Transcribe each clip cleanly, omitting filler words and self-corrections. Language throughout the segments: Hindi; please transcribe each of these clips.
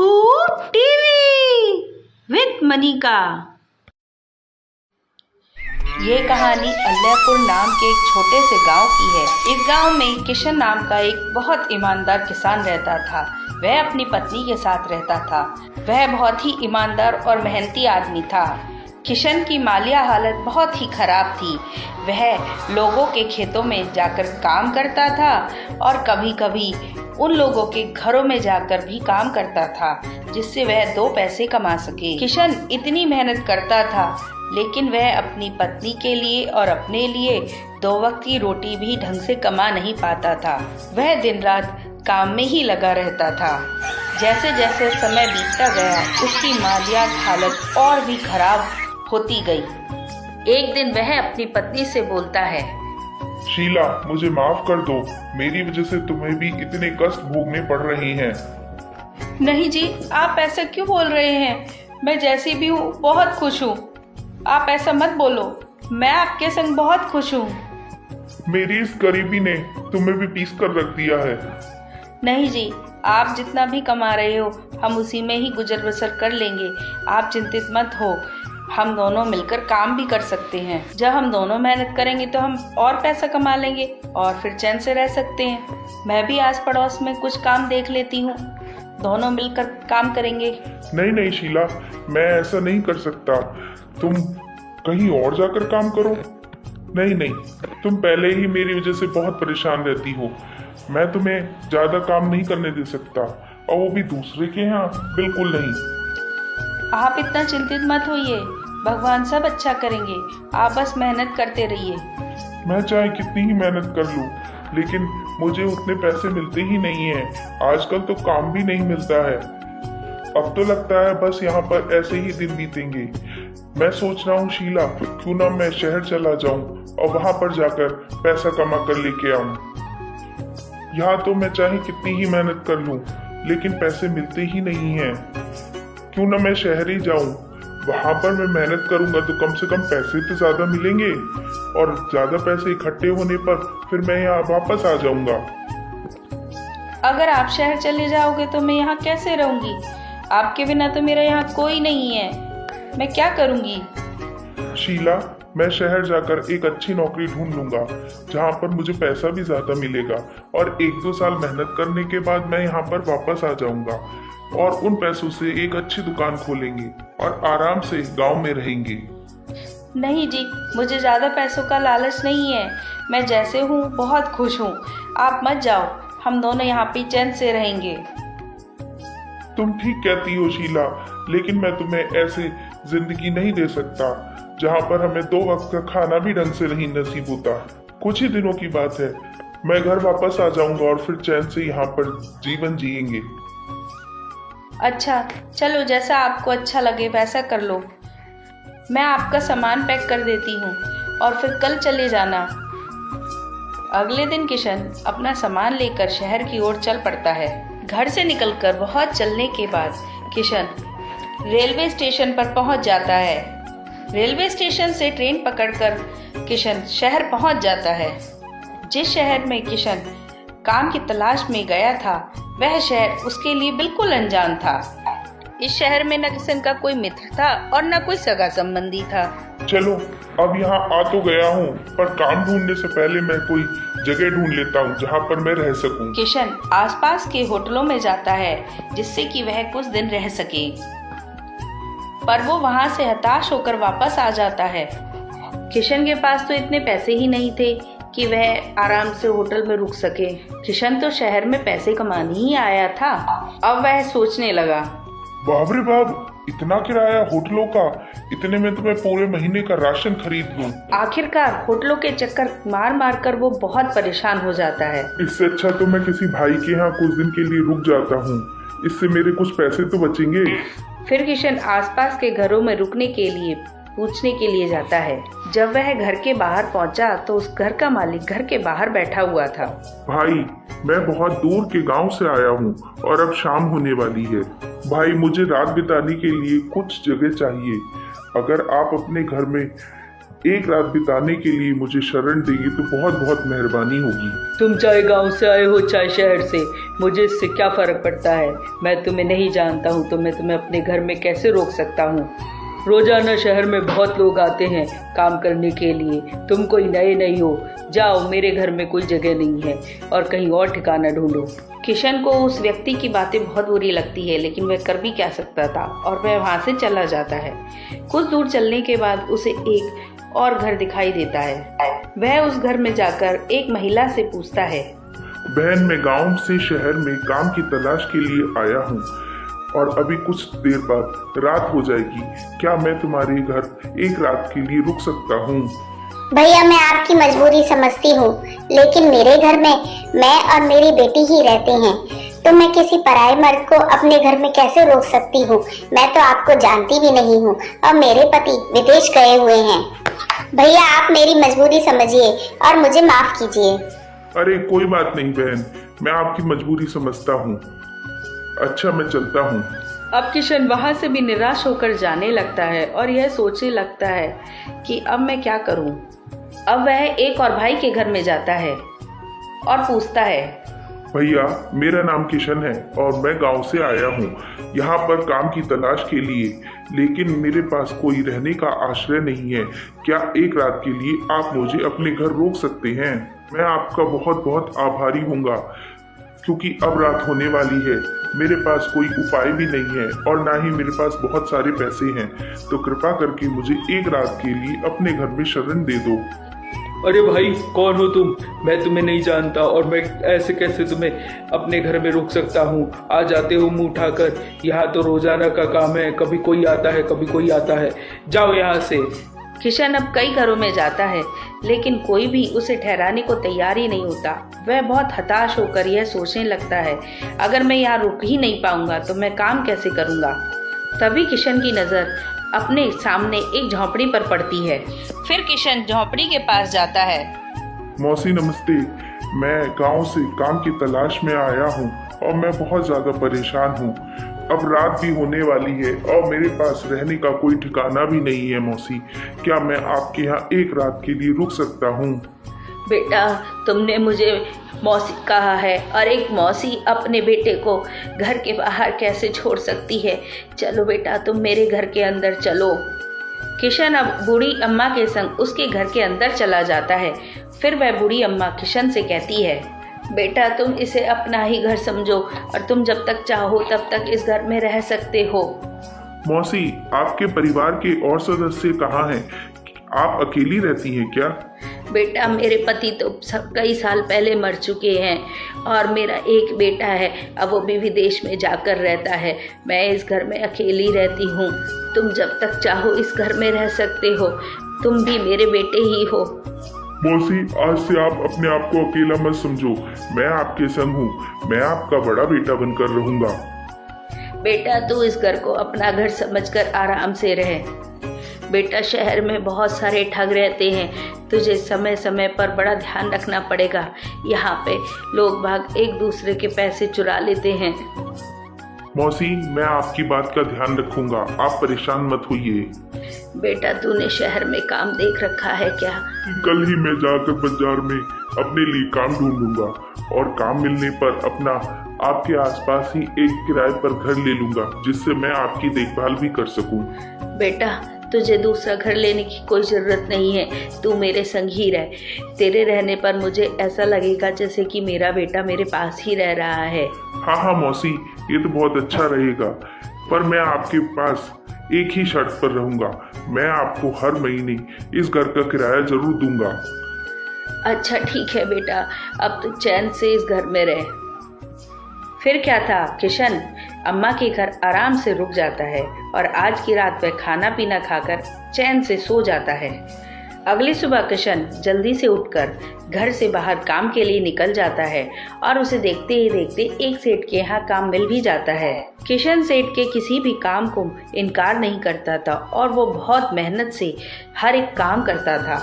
TV with Manika. ये कहानी अल्लाहपुर नाम के एक छोटे से गांव की है। इस गांव में किशन नाम का एक बहुत ईमानदार किसान रहता था। वह अपनी पत्नी के साथ रहता था। वह बहुत ही ईमानदार और मेहनती आदमी था। किशन की मालिया हालत बहुत ही खराब थी। वह लोगों के खेतों में जाकर काम करता था और कभी कभी उन लोगों के घरों में जाकर भी काम करता था, जिससे वह 2 पैसे कमा सके। किशन इतनी मेहनत करता था, लेकिन वह अपनी पत्नी के लिए और अपने लिए 2 वक्त की रोटी भी ढंग से कमा नहीं पाता था। वह दिन रात काम में ही लगा रहता था। जैसे जैसे समय बीतता गया, उसकी मालियात हालत और भी खराब होती गई। एक दिन वह अपनी पत्नी से बोलता है, शीला, मुझे माफ कर दो। मेरी वजह से तुम्हें भी इतने कष्ट भोगने पड़ रहे हैं। नहीं जी, आप ऐसा क्यों बोल रहे हैं? मैं जैसी भी हूँ बहुत खुश हूँ। आप ऐसा मत बोलो, मैं आपके संग बहुत खुश हूँ। मेरी इस गरीबी ने तुम्हें भी पीस कर रख दिया है। नहीं जी, आप जितना भी कमा रहे हो, हम उसी में ही गुजर बसर कर लेंगे। आप चिंतित मत हो, हम दोनों मिलकर काम भी कर सकते हैं। जब हम दोनों मेहनत करेंगे तो हम और पैसा कमा लेंगे और फिर चैन से रह सकते हैं। मैं भी आस पड़ोस में कुछ काम देख लेती हूँ, दोनों मिलकर काम करेंगे। नहीं नहीं शीला, मैं ऐसा नहीं कर सकता। तुम कहीं और जाकर काम करो। नहीं नहीं, तुम पहले ही मेरी वजह से बहुत परेशान रहती हो। मैं तुम्हें ज्यादा काम नहीं करने दे सकता, और वो भी दूसरे के यहाँ। बिल्कुल नहीं। आप इतना चिंतित मत होइए, भगवान सब अच्छा करेंगे। आप बस मेहनत करते रहिए। मैं चाहे कितनी ही मेहनत कर लूं, लेकिन मुझे उतने पैसे मिलते ही नहीं हैं। आजकल तो काम भी नहीं मिलता है। अब तो लगता है बस यहाँ पर ऐसे ही दिन बीतेंगे। मैं सोच रहा हूँ शीला, क्यों ना मैं शहर चला जाऊं और वहां पर जाकर पैसा कमा कर लेके आऊं। यहाँ तो मैं चाहे कितनी ही मेहनत कर लूं, लेकिन पैसे मिलते ही नहीं हैं। क्यों ना मैं शहर ही जाऊं, वहां पर मैं मेहनत करूंगा तो कम से कम पैसे तो ज्यादा मिलेंगे, और ज्यादा पैसे इकट्ठे होने पर फिर मैं यहाँ वापस आ जाऊंगा। अगर आप शहर चले जाओगे तो मैं यहाँ कैसे रहूंगी? आपके बिना तो मेरा यहाँ कोई नहीं है। मैं क्या करूंगी? शीला, मैं शहर जाकर एक अच्छी नौकरी ढूंढ लूंगा, जहाँ पर मुझे पैसा भी ज्यादा मिलेगा, और 1-2 साल मेहनत करने के बाद मैं यहाँ पर वापस आ जाऊंगा, और उन पैसों से एक अच्छी दुकान खोलेंगे और आराम से गांव में रहेंगे। नहीं जी, मुझे ज्यादा पैसों का लालच नहीं है। मैं जैसे हूँ बहुत खुश हूँ। आप मत जाओ, हम दोनों यहाँ पे चैन से रहेंगे। तुम ठीक कहती हो शीला, लेकिन मैं तुम्हें ऐसे जिंदगी नहीं दे सकता जहाँ पर हमें 2 वक्त का खाना भी ढंग से नहीं नसीब होता। कुछ ही दिनों की बात है, मैं घर वापस आ जाऊंगा और फिर चैन से यहाँ पर जीवन जिएंगे। अच्छा चलो, जैसा आपको अच्छा लगे वैसा कर लो। मैं आपका सामान पैक कर देती हूँ और फिर कल चले जाना। अगले दिन किशन अपना सामान लेकर शहर की ओर चल पड़ता है। घर से निकलकर बहुत चलने के बाद किशन रेलवे स्टेशन पर पहुंच जाता है। रेलवे स्टेशन से ट्रेन पकड़कर किशन शहर पहुंच जाता है। जिस शहर में किशन काम की तलाश में गया था, वह शहर उसके लिए बिल्कुल अनजान था। इस शहर में न किशन का कोई मित्र था और न कोई सगा संबंधी था। चलो, अब यहाँ आ तो गया हूँ, पर काम ढूंढने से पहले मैं कोई जगह ढूंढ लेता हूँ जहाँ पर मैं रह सकूँ। किशन आसपास के होटलों में जाता है, जिससे कि वह कुछ दिन रह सके, पर वो वहाँ से हताश होकर वापस आ जाता है। किशन के पास तो इतने पैसे ही नहीं थे कि वह आराम से होटल में रुक सके। किशन तो शहर में पैसे कमाने ही आया था। अब वह सोचने लगा, बाप रे बाप, इतना किराया होटलों का! इतने में तो मैं पूरे महीने का राशन खरीद लूं। आखिरकार होटलों के चक्कर मार मार कर वो बहुत परेशान हो जाता है। इससे अच्छा तो मैं किसी भाई के यहाँ कुछ दिन के लिए रुक जाता हूँ। इससे मेरे कुछ पैसे तो बचेंगे। फिर किशन आसपास के घरों में रुकने के लिए पूछने के लिए जाता है। जब वह घर के बाहर पहुंचा तो उस घर का मालिक घर के बाहर बैठा हुआ था। भाई, मैं बहुत दूर के गांव से आया हूँ और अब शाम होने वाली है। भाई, मुझे रात बिताने के लिए कुछ जगह चाहिए। अगर आप अपने घर में एक रात बिताने के लिए मुझे शरण देंगे तो बहुत बहुत मेहरबानी होगी। तुम चाहे गांव से आए हो चाहे शहर से, मुझे इससे क्या फ़र्क पड़ता है। मैं तुम्हें नहीं जानता हूँ तो मैं तुम्हें अपने घर में कैसे रोक सकता हूँ। रोज़ाना शहर में बहुत लोग आते हैं काम करने के लिए, तुम कोई नए नहीं हो। जाओ, मेरे घर में कोई जगह नहीं है और कहीं और ठिकाना ढूंढो। किशन को उस व्यक्ति की बातें बहुत बुरी लगती है, लेकिन वह कर भी क्या सकता था और वह वहाँ से चला जाता है। कुछ दूर चलने के बाद उसे एक और घर दिखाई देता है। वह उस घर में जाकर एक महिला से पूछता है, बहन, मैं गांव से शहर में काम की तलाश के लिए आया हूँ और अभी कुछ देर बाद रात हो जाएगी। क्या मैं तुम्हारे घर एक रात के लिए रुक सकता हूँ? भैया, मैं आपकी मजबूरी समझती हूँ, लेकिन मेरे घर में मैं और मेरी बेटी ही रहते हैं, तो मैं किसी पराये मर्द को अपने घर में कैसे रोक सकती हूँ। मैं तो आपको जानती भी नहीं हूँ और मेरे पति विदेश गए हुए हैं। भैया, आप मेरी मजबूरी समझिए और मुझे माफ कीजिए। अरे कोई बात नहीं बहन, मैं आपकी मजबूरी समझता हूँ। अच्छा, मैं चलता हूँ। अब किशन वहाँ से भी निराश होकर जाने लगता है और यह सोचने लगता है कि अब मैं क्या करूँ। अब वह एक और भाई के घर में जाता है और पूछता है, भैया, मेरा नाम किशन है और मैं गांव से आया हूँ यहाँ पर काम की तलाश के लिए, लेकिन मेरे पास कोई रहने का आश्रय नहीं है। क्या एक रात के लिए आप मुझे अपने घर रोक सकते हैं? मैं आपका बहुत बहुत आभारी हूँगा, क्योंकि अब रात होने वाली है। मेरे पास कोई उपाय भी नहीं है और ना ही मेरे पास बहुत सारे पैसे हैं, तो कृपा करके मुझे एक रात के लिए अपने घर में शरण दे दो। अरे भाई, कौन हो तुम? मैं तुम्हें नहीं जानता और मैं ऐसे कैसे तुम्हें अपने घर में रोक सकता हूँ। आ जाते हो मुंह उठाकर, यहाँ तो रोजाना का काम है, कभी कोई आता है कभी कोई आता है। जाओ यहाँ से। किशन अब कई घरों में जाता है, लेकिन कोई भी उसे ठहराने को तैयार ही नहीं होता। वह बहुत हताश होकर यह सोचने लगता है, अगर मैं यहाँ रुक ही नहीं पाऊंगा तो मैं काम कैसे करूँगा। तभी किशन की नज़र अपने सामने एक झोंपड़ी पर पड़ती है। फिर किशन झोंपड़ी के पास जाता है। मौसी नमस्ते, मैं गांव से काम की तलाश में आया हूँ और मैं बहुत ज़्यादा परेशान हूँ। अब रात भी होने वाली है और मेरे पास रहने का कोई ठिकाना भी नहीं है। मौसी, क्या मैं आपके यहाँ एक रात के लिए रुक सकता हूँ? बेटा, तुमने मुझे मौसी कहा है और एक मौसी अपने बेटे को घर के बाहर कैसे छोड़ सकती है। चलो बेटा, तुम मेरे घर के अंदर चलो। किशन अब बूढ़ी अम्मा के संग उसके घर के अंदर चला जाता है। फिर वह बूढ़ी अम्मा किशन से कहती है, बेटा, तुम इसे अपना ही घर समझो और तुम जब तक चाहो तब तक इस घर में रह सकते हो। मौसी, आपके परिवार के और सदस्य कहाँ हैं? आप अकेली रहती हैं क्या? बेटा, मेरे पति तो कई साल पहले मर चुके हैं और मेरा एक बेटा है, अब वो भी विदेश में जाकर रहता है। मैं इस घर में अकेली रहती हूँ। तुम जब तक चाहो इस घर में रह सकते हो, तुम भी मेरे बेटे ही हो। मौसी, आज से आप अपने आप को अकेला मत समझो, मैं आपके संग हूँ। मैं आपका बड़ा बेटा बनकर रहूंगा। बेटा, तू इस घर को अपना घर समझकर आराम से रहे। बेटा, शहर में बहुत सारे ठग रहते हैं, तुझे समय समय पर बड़ा ध्यान रखना पड़ेगा। यहाँ पे लोग भाग एक दूसरे के पैसे चुरा लेते हैं। मौसी, मैं आपकी बात का ध्यान रखूंगा, आप परेशान मत होइए। बेटा, तूने शहर में काम देख रखा है क्या? कल ही मैं जाकर बाजार में अपने लिए काम ढूंढ लूंगा और काम मिलने पर अपना आपके आसपास ही एक किराए पर घर ले लूंगा, जिससे मैं आपकी देखभाल भी कर सकूं। बेटा, तुझे दूसरा घर लेने की कोई ज़रूरत नहीं है, तू मेरे संग ही रह। तेरे रहने पर मुझे ऐसा लगेगा जैसे कि मेरा बेटा मेरे पास ही रह रहा है। हाँ हाँ मौसी, ये तो बहुत अच्छा रहेगा, पर मैं आपके पास एक ही शर्त पर रहूंगा। मैं आपको हर महीने इस घर का किराया जरूर दूंगा। अच्छा ठीक है बेटा, अब तो चैन से इस घर में रह। फिर क्या था, किशन अम्मा के घर आराम से रुक जाता है और आज की रात वह खाना पीना खाकर चैन से सो जाता है। अगली सुबह किशन जल्दी से उठकर घर से बाहर काम के लिए निकल जाता है और उसे देखते ही देखते एक सेठ के यहाँ काम मिल भी जाता है। किशन सेठ के किसी भी काम को इनकार नहीं करता था और वो बहुत मेहनत से हर एक काम करता था।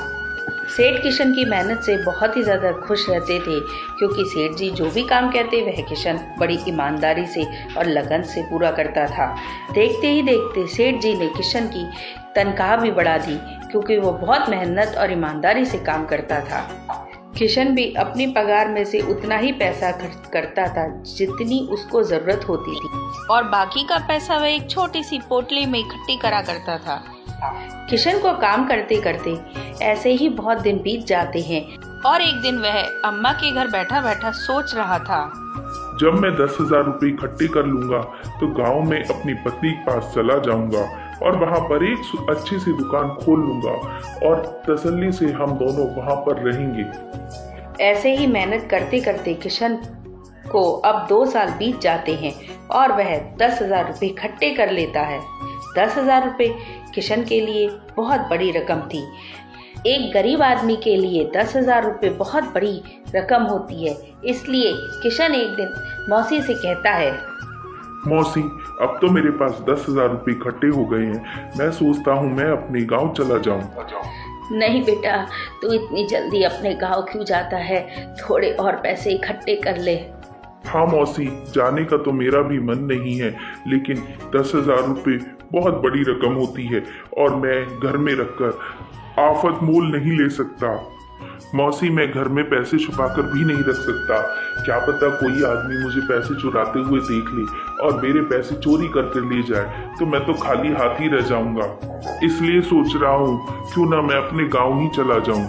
सेठ किशन की मेहनत से बहुत ही ज़्यादा खुश रहते थे, क्योंकि सेठ जी जो भी काम कहते वह किशन बड़ी ईमानदारी से और लगन से पूरा करता था। देखते ही देखते सेठ जी ने किशन की तनख्वाह भी बढ़ा दी क्योंकि वो बहुत मेहनत और ईमानदारी से काम करता था। किशन भी अपनी पगार में से उतना ही पैसा खर्च करता था जितनी उसको ज़रूरत होती थी और बाकी का पैसा वह एक छोटी सी पोटली में इकट्ठी करा करता था। किशन को काम करते करते ऐसे ही बहुत दिन बीत जाते हैं और एक दिन वह अम्मा के घर बैठा बैठा सोच रहा था। जब मैं 10,000 रुपये इकट्ठे कर लूंगा तो गांव में अपनी पत्नी के पास चला जाऊंगा और वहां पर एक अच्छी सी दुकान खोल लूंगा और तसल्ली से हम दोनों वहां पर रहेंगे। ऐसे ही मेहनत करते करते किशन को अब 2 साल बीत जाते हैं और वह 10,000 रुपये इकट्ठे कर लेता है। 10,000 रुपये किशन के लिए बहुत बड़ी रकम थी। एक गरीब आदमी के लिए 10,000 रुपये बहुत बड़ी रकम होती है। इसलिए किशन एक दिन मौसी से कहता है, मौसी, अब तो मेरे पास 10,000 रुपये इकट्ठे हो गए हैं। मैं सोचता हूँ मैं अपने गांव चला जाऊँ। नहीं बेटा, तू इतनी जल्दी अपने गांव क्यों जाता है? थोड़े और पैसे इकट्ठे कर ले। हाँ मौसी, जाने का तो मेरा भी मन नहीं है, लेकिन 10,000 रुपये बहुत बड़ी रकम होती है और मैं घर में रखकर आफत मोल नहीं ले सकता। मौसी, मैं घर में पैसे छुपा कर भी नहीं रख सकता। क्या पता कोई आदमी मुझे पैसे चुराते हुए देख ले और मेरे पैसे चोरी करके ले जाए तो मैं तो खाली हाथ ही रह जाऊंगा। इसलिए सोच रहा हूँ क्यों ना मैं अपने गांव ही चला जाऊं।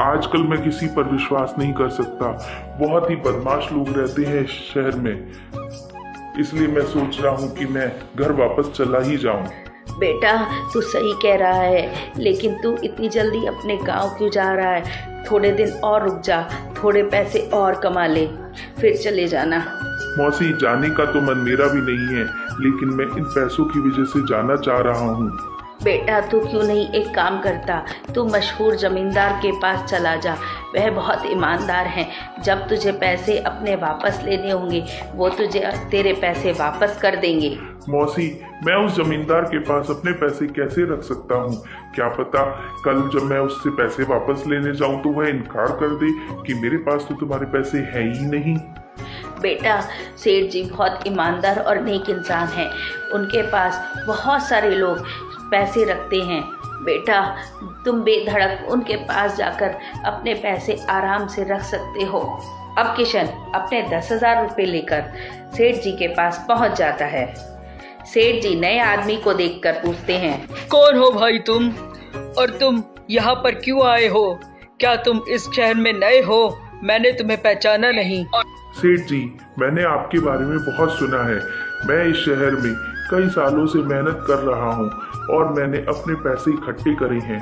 आजकल मैं किसी पर विश्वास नहीं कर सकता। बहुत ही बदमाश लोग रहते हैं इस शहर में। इसलिए मैं सोच रहा हूँ कि मैं घर वापस चला ही जाऊं। बेटा, तू सही कह रहा है, लेकिन तू इतनी जल्दी अपने गांव क्यों जा रहा है? थोड़े दिन और रुक जा, थोड़े पैसे और कमा ले, फिर चले जाना। मौसी, जाने का तो मन मेरा भी नहीं है, लेकिन मैं इन पैसों की वजह से जाना चाह रहा हूँ। बेटा, तू क्यों नहीं एक काम करता, तू मशहूर जमींदार के पास चला जा। वह बहुत ईमानदार हैं। जब तुझे पैसे अपने वापस लेने होंगे वो तुझे तेरे पैसे वापस कर देंगे। मौसी, मैं उस जमींदार के पास अपने पैसे कैसे रख सकता हूँ? क्या पता कल जब मैं उससे पैसे वापस लेने जाऊँ तो वह इनकार कर दे कि मेरे पास तो तुम्हारे पैसे हैं ही नहीं। बेटा, सेठ जी बहुत ईमानदार और नेक इंसान हैं। उनके पास बहुत सारे लोग पैसे रखते हैं। बेटा, तुम बेधड़क उनके पास जाकर अपने पैसे आराम से रख सकते हो। अब किशन अपने 10,000 रुपये लेकर सेठ जी के पास पहुंच जाता है। सेठ जी नए आदमी को देखकर पूछते हैं, कौन हो भाई तुम, और तुम यहाँ पर क्यों आए हो? क्या तुम इस शहर में नए हो? मैंने तुम्हें पहचाना नहीं। सेठ जी, मैंने आपके बारे में बहुत सुना है। मैं इस शहर में कई सालों से मेहनत कर रहा हूँ और मैंने अपने पैसे इकट्ठे करे हैं।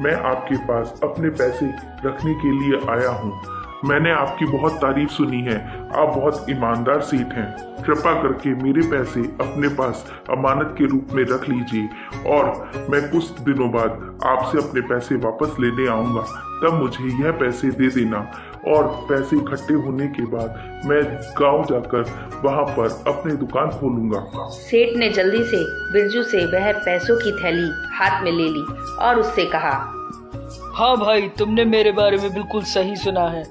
मैं आपके पास अपने पैसे रखने के लिए आया हूँ। मैंने आपकी बहुत तारीफ सुनी है। आप बहुत ईमानदार सेठ हैं। कृपा करके मेरे पैसे अपने पास अमानत के रूप में रख लीजिए और मैं कुछ दिनों बाद आपसे अपने पैसे वापस लेने आऊँगा। तब मुझे यह पैसे दे देना और पैसे इकट्ठे होने के बाद मैं गांव जाकर वहां पर अपनी दुकान खोलूंगा। सेठ ने जल्दी से बिरजू से वह पैसों की थैली हाथ में ले ली और उससे कहा, हाँ भाई, तुमने मेरे बारे में बिल्कुल सही सुना है।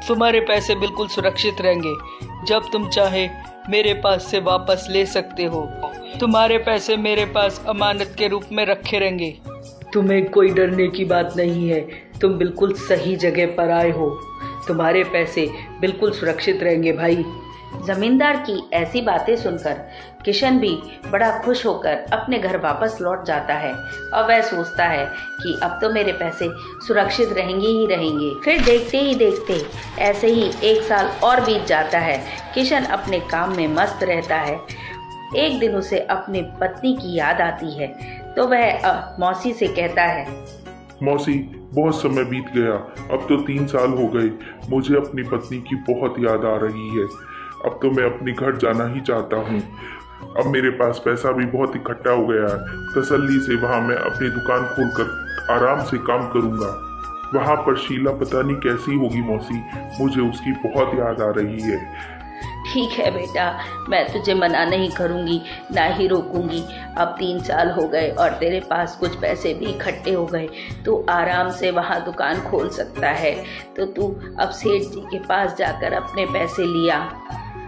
तुम्हारे पैसे बिल्कुल सुरक्षित रहेंगे। जब तुम चाहे मेरे पास से वापस ले सकते हो। तुम्हारे पैसे मेरे पास अमानत के रूप में रखे रहेंगे। तुम्हें कोई डरने की बात नहीं है। तुम बिल्कुल सही जगह पर आए हो। तुम्हारे पैसे बिल्कुल सुरक्षित रहेंगे भाई। जमींदार की ऐसी बातें सुनकर किशन भी बड़ा खुश होकर अपने घर वापस लौट जाता है और वह सोचता है कि अब तो मेरे पैसे सुरक्षित रहेंगे ही रहेंगे। फिर देखते ही देखते ऐसे ही 1 साल और बीत जाता है। किशन अपने काम में मस्त रहता है। एक दिन उसे अपनी पत्नी की याद आती है तो वह मौसी से कहता है, मौसी, बहुत समय बीत गया। अब तो 3 साल हो गए। मुझे अपनी पत्नी की बहुत याद आ रही है। अब तो मैं अपने घर जाना ही चाहता हूँ। अब मेरे पास पैसा भी बहुत इकट्ठा हो गया है। तसल्ली से वहाँ मैं अपनी दुकान खोलकर आराम से काम करूँगा। वहाँ पर शीला पता नहीं कैसी होगी मौसी, मुझे उसकी बहुत याद आ रही है। ठीक है बेटा, मैं तुझे मना नहीं करूँगी, ना ही रोकूंगी। अब 3 साल हो गए और तेरे पास कुछ पैसे भी इकट्ठे हो गए। तू आराम से वहाँ दुकान खोल सकता है। तो तू अब सेठ जी के पास जाकर अपने पैसे लिया।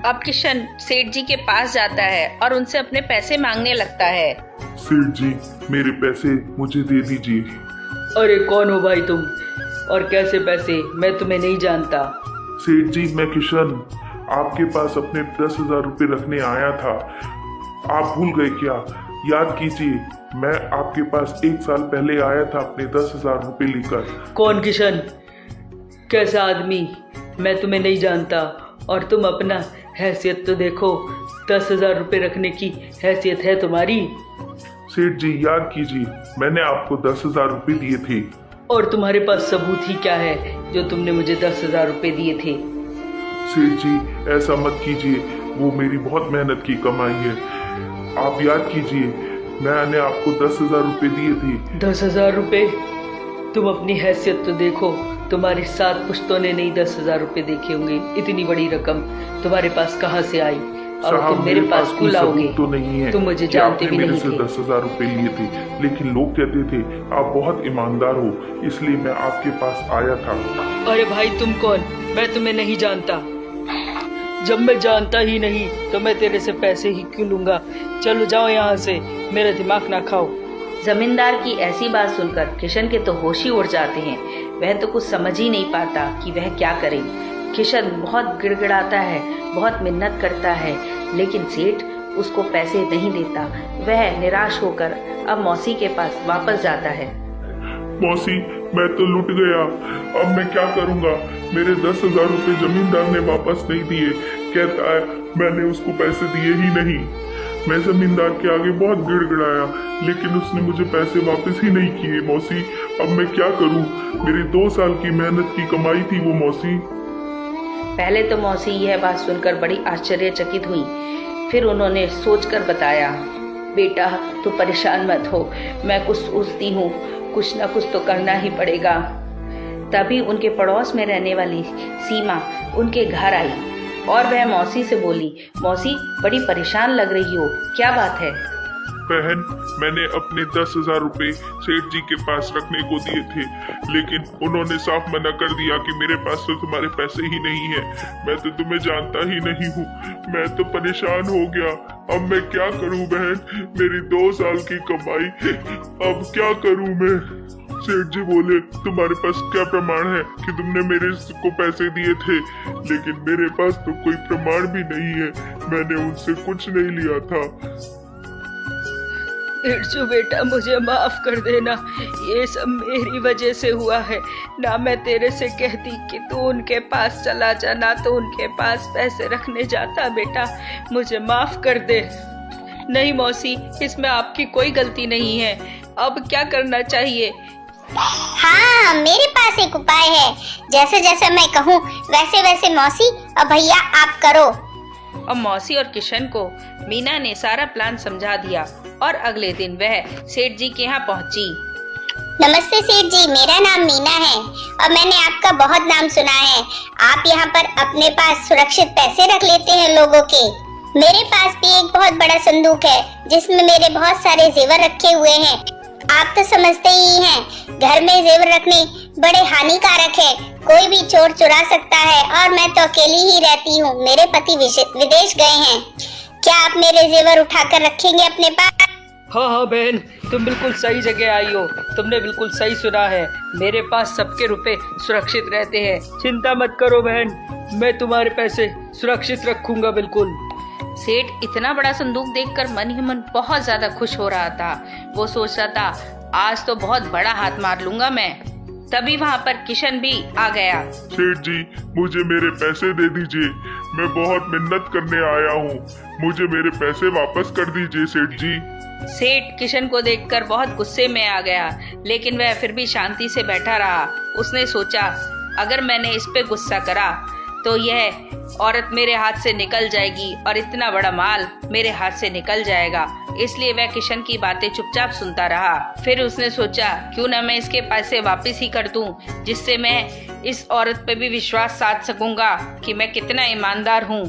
अब किशन सेठ जी के पास जाता है और उनसे अपने पैसे मांगने लगता है। सेठ जी, मेरे पैसे मुझे दे दीजिए। अरे कौन हो भाई तुम, और कैसे पैसे? मैं तुम्हें नहीं जानता। सेठ जी, मैं किशन आपके पास अपने 10,000 रुपये रखने आया था। आप भूल गए क्या? याद कीजिए, मैं आपके पास 1 साल पहले आया था अपने 10,000 रुपये लेकर। कौन किशन? कैसा आदमी? मैं तुम्हें नहीं जानता, और तुम अपना हैसियत तो देखो। 10,000 रुपये रखने की हैसियत है तुम्हारी? सेठ जी, याद कीजिए, मैंने आपको 10,000 रुपये दिए थे। और तुम्हारे पास सबूत ही क्या है जो तुमने मुझे 10,000 रुपये दिए थे? सेठ जी, ऐसा मत कीजिए, वो मेरी बहुत मेहनत की कमाई है। आप याद कीजिए, मैंने आपको 10,000 रुपये दिए थे। 10,000 रुपये? तुम अपनी हैसियत तो देखो। तुम्हारे 7 पुश्तों ने नहीं 10,000 रुपये देखे होंगे। इतनी बड़ी रकम तुम्हारे पास कहाँ से आई? और साहब, तुम मेरे पास कोई क्यों लाओगे? सबूत तो नहीं है तुम मुझे कि जानते आपने भी मेरे नहीं से थे। 10,000 रुपये लिए थे, लेकिन लोग कहते थे आप बहुत ईमानदार हो, इसलिए मैं आपके पास आया था। अरे भाई तुम कौन? मैं तुम्हें नहीं जानता। जब मैं जानता ही नहीं तो मैं तेरे से पैसे ही क्यों लूंगा? चलो जाओ यहाँ से, मेरा दिमाग ना खाओ। जमींदार की ऐसी बात सुनकर किशन के तो होश ही उड़ जाते हैं। वह तो कुछ समझ ही नहीं पाता कि वह क्या करे। किशन बहुत गिड़गिड़ाता है, बहुत मिन्नत करता है, लेकिन सेठ उसको पैसे नहीं देता। वह निराश होकर अब मौसी के पास वापस जाता है। मौसी, मैं तो लुट गया, अब मैं क्या करूंगा? मेरे 10,000 रुपये जमींदार ने वापस नहीं दिए। कहता है मैंने उसको पैसे दिए ही नहीं। मैं जमींदार के आगे बहुत गिड़गिड़ाया, लेकिन उसने मुझे पैसे वापस ही नहीं किए। मौसी, अब मैं क्या करूं? मेरी 2 साल की मेहनत की कमाई थी वो। मौसी, पहले तो मौसी यह बात सुनकर बड़ी आश्चर्यचकित हुई। फिर उन्होंने सोचकर बताया, बेटा तू परेशान मत हो, मैं कुछ सोचती हूँ, कुछ ना कुछ तो करना ही पड़ेगा। तभी उनके पड़ोस में रहने वाली सीमा उनके घर आई और वह मौसी से बोली, मौसी बड़ी परेशान लग रही हो, क्या बात है? बहन, मैंने अपने 10,000 रुपये सेठ जी के पास रखने को दिए थे, लेकिन उन्होंने साफ मना कर दिया कि मेरे पास तो तुम्हारे पैसे ही नहीं है। मैं तो तुम्हें जानता ही नहीं हूँ। मैं तो परेशान हो गया। अब मैं क्या करूँ बहन? मेरी 2 साल की कमाई, अब क्या करूँ मैं? सेठ जी बोले, तुम्हारे पास क्या प्रमाण है कि तुमने मेरे को पैसे दिए थे? लेकिन मेरे पास तो कोई प्रमाण भी नहीं है। मैंने उनसे कुछ नहीं लिया था। बिरजू बेटा, मुझे माफ कर देना, ये सब मेरी वजह से हुआ है। ना मैं तेरे से कहती कि तू उनके पास चला जा, ना तो उनके पास पैसे रखने जाता। बेटा मुझे माफ कर दे। नहीं मौसी, इसमें आपकी कोई गलती नहीं है। अब क्या करना चाहिए? हाँ, मेरे पास एक उपाय है। जैसे जैसे मैं कहूँ वैसे वैसे मौसी और भैया आप करो। और मौसी और किशन को मीना ने सारा प्लान समझा दिया और अगले दिन वह सेठ जी के यहाँ पहुँची। नमस्ते सेठ जी, मेरा नाम मीना है और मैंने आपका बहुत नाम सुना है। आप यहाँ पर अपने पास सुरक्षित पैसे रख लेते हैं लोगों के। मेरे पास भी एक बहुत बड़ा संदूक है जिसमें मेरे बहुत सारे जेवर रखे हुए हैं। आप तो समझते ही हैं, घर में जेवर रखने बड़े हानिकारक है। कोई भी चोर चुरा सकता है और मैं तो अकेली ही रहती हूँ। मेरे पति विदेश गए हैं। क्या आप मेरे जेवर उठाकर रखेंगे अपने पास? हाँ हाँ बहन, तुम बिल्कुल सही जगह आई हो। तुमने बिल्कुल सही सुना है। मेरे पास सबके रुपए सुरक्षित रहते हैं। चिंता मत करो बहन, मैं तुम्हारे पैसे सुरक्षित रखूंगा बिल्कुल। सेठ इतना बड़ा संदूक देखकर मन ही मन बहुत ज्यादा खुश हो रहा था। वो सोच रहा था आज तो बहुत बड़ा हाथ मार लूंगा मैं। तभी वहाँ पर किशन भी आ गया। सेठ जी, मुझे मेरे पैसे दे दीजिए। मैं बहुत मेहनत करने आया हूँ। मुझे मेरे पैसे वापस कर दीजिए सेठ जी। सेठ किशन को देखकर बहुत गुस्से में आ गया, लेकिन वह फिर भी शांति से बैठा रहा। उसने सोचा अगर मैंने इस पे गुस्सा करा तो यह औरत मेरे हाथ से निकल जाएगी और इतना बड़ा माल मेरे हाथ से निकल जाएगा। इसलिए वह किशन की बातें चुपचाप सुनता रहा। फिर उसने सोचा क्यों ना मैं इसके पैसे वापस ही कर दूं, जिससे मैं इस औरत पे भी विश्वास साध सकूंगा कि मैं कितना ईमानदार हूँ।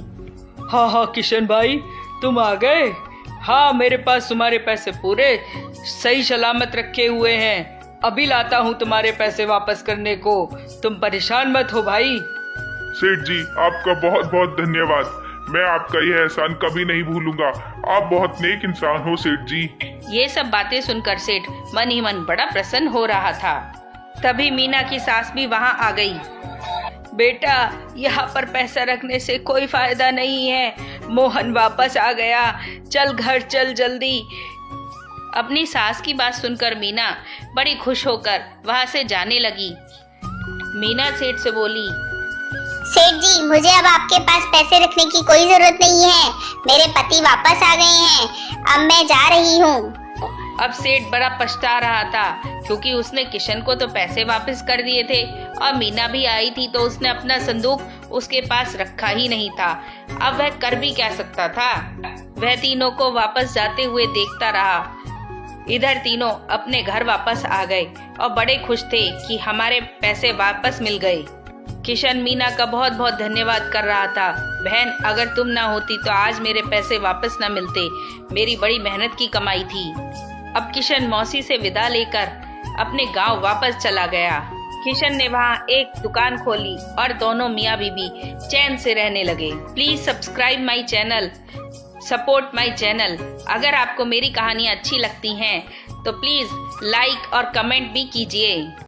हाँ हाँ किशन भाई, तुम आ गए। हाँ, मेरे पास तुम्हारे पैसे पूरे सही सलामत रखे हुए हैं। अभी लाता हूँ तुम्हारे पैसे वापस करने को। तुम परेशान मत हो भाई। सेठ जी, आपका बहुत बहुत धन्यवाद। मैं आपका यह एहसान कभी नहीं भूलूंगा। आप बहुत नेक इंसान हो सेठ जी। ये सब बातें सुनकर सेठ मन ही मन बड़ा प्रसन्न हो रहा था। तभी मीना की सास भी वहां आ गई। बेटा, यहाँ पर पैसा रखने से कोई फायदा नहीं है। मोहन वापस आ गया, चल घर चल जल्दी। अपनी सास की बात सुनकर मीना बड़ी खुश होकर वहां से जाने लगी। मीना सेठ से बोली, सेठ जी, मुझे अब आपके पास पैसे रखने की कोई जरूरत नहीं है। मेरे पति वापस आ गए हैं, अब मैं जा रही हूँ। अब सेठ बड़ा पछता रहा था क्योंकि उसने किशन को तो पैसे वापस कर दिए थे और मीना भी आई थी तो उसने अपना संदूक उसके पास रखा ही नहीं था। अब वह कर भी क्या सकता था। वह तीनों को वापस जाते हुए देखता रहा। इधर तीनों अपने घर वापस आ गए और बड़े खुश थे कि हमारे पैसे वापस मिल गए। किशन मीना का बहुत बहुत धन्यवाद कर रहा था। बहन, अगर तुम ना होती तो आज मेरे पैसे वापस ना मिलते। मेरी बड़ी मेहनत की कमाई थी। अब किशन मौसी से विदा लेकर अपने गांव वापस चला गया। किशन ने वहां एक दुकान खोली और दोनों मियाँ बीबी चैन से रहने लगे। Please subscribe my channel, support my channel. अगर आपको मेरी कहानियाँ अच्छी लगती हैं तो प्लीज लाइक और कमेंट भी कीजिए।